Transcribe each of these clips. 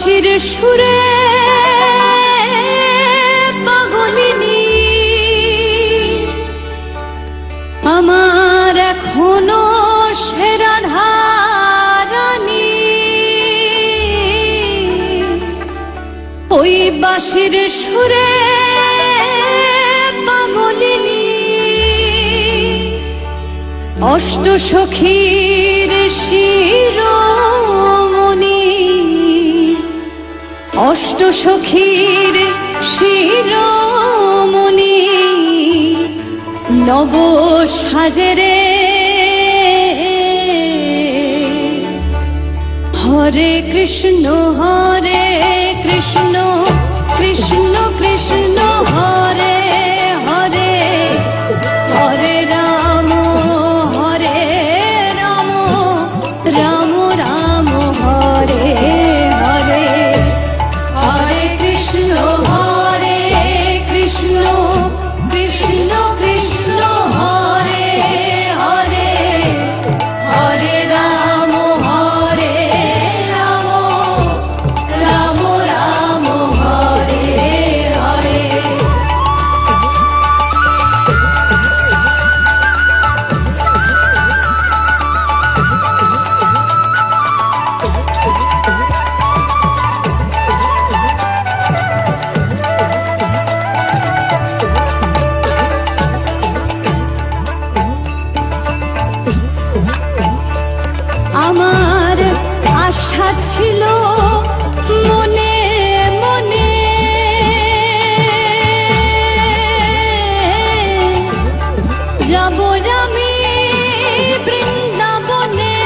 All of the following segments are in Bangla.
বাঁশির সুরে পাগলিনী আমার এখনো সেরা ধারানি। ওই বাঁশির সুরে পাগলিনী অষ্ট সখীর শিরোমণি, অষ্ট সখীর শিরোমণি নব সাজেরে। হরে কৃষ্ণ কৃষ্ণ কৃষ্ণ কৃষ্ণ হরে হরে, হরে রাম রাম রাম হরে হরে, হরে কৃষ্ণ কৃষ্ণ কৃষ্ণ কৃষ্ণ হরে হরে, হরে রাম রাম রাম হরে হরে। আমার আশা ছিল মনে মনে, যাব আমি বৃন্দাবনে।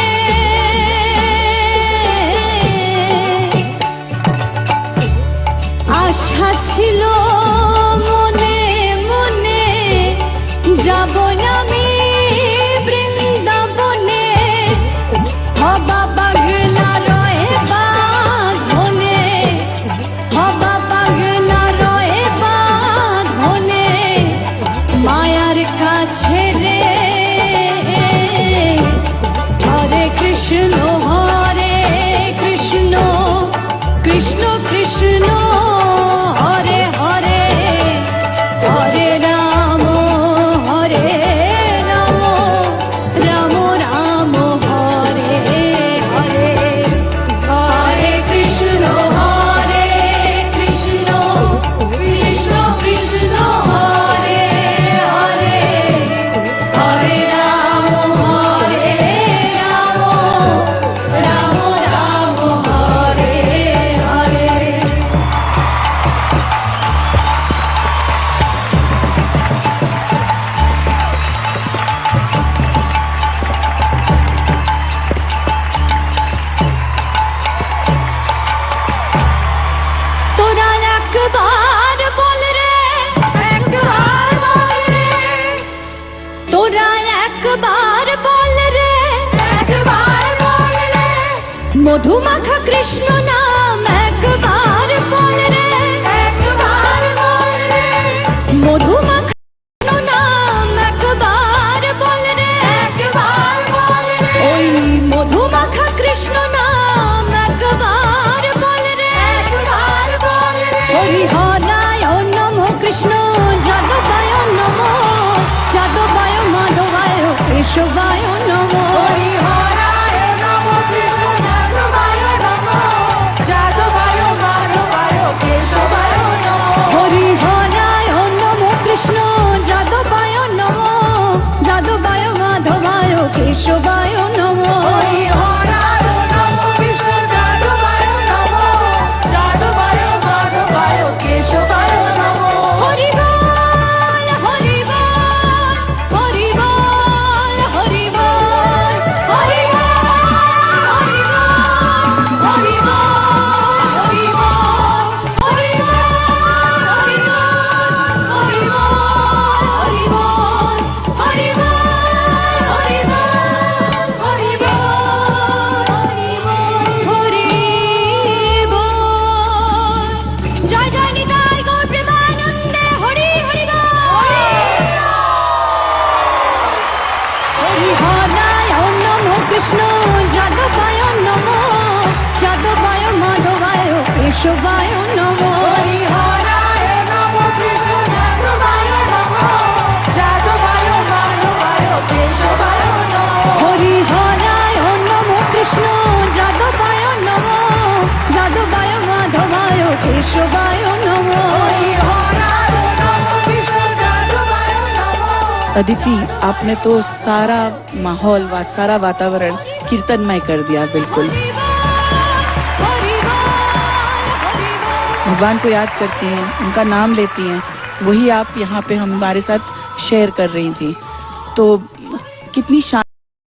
আশা ছিল মনে মনে, যাব আমি বৃন্দাবনে। হবা পাগলা রয়ে বাঁধনে, হবা পাগলা রয়ে বাঁধনে মায়ার কাছে রে। হরে কৃষ্ণ কৃষ্ণ কৃষ্ণ কৃষ্ণ হরে হরে, হরে রাম রাম রাম হরে হরে, হরে কৃষ্ণ কৃষ্ণ কৃষ্ণ কৃষ্ণ হরে হরে, হরে রাম রাম রাম হরে হরে। তোরা একবার বল রে, একবার বল রে, তোরা একবার বল রে, একবার বল রে, মধুমাখা কৃষ্ণ নাম একবার বল রে, একবার বল রে, মধুমাখা কৃষ্ণ নাম একবার বল রে, একবার বল রে, ওই মধুমাখা কৃষ্ণ নাম একবার বল রে, একবার বল রে। হরিহরায় নম কৃষ্ণ যাদবায় নম, যাদবায় মাধবায় কেশবায় নম। হরিহরায় নম কৃষ্ণ যাদবায় নম, যাদবায় মাধবায় কেশবায় নম। হরিহরায় নম কৃষ্ণ যাদবায় নম, যাদবায় মাধবায় কেশবায় নম। হরিহরায় নম কৃষ্ণ যাদবায় নম, যাদবায় মাধবায় কেশবায় নম। হরি বল হরি বল হরি বল হরি বল কেশবায় নমো। হরি হরায় নমো কৃষ্ণ যাদবায় নমো যাদবায় মাধবায় কেশবায় নমো। হরি হরায় নমো কৃষ্ণ যাদবায় নমো যাদবায় মাধবায় কেশবায় নমো। হরি হরায় নমো কৃষ্ণ যাদবায় নমো। अदिति, आपने तो सारा माहौल सारा वातावरण कीर्तनमय कर दिया बिल्कुल। हरि बोल, हरि बोल, हरि बोल। भगवान को याद करती हैं, उनका नाम लेती हैं, वही आप यहाँ पे हमारे साथ शेयर कर रही थी, तो कितनी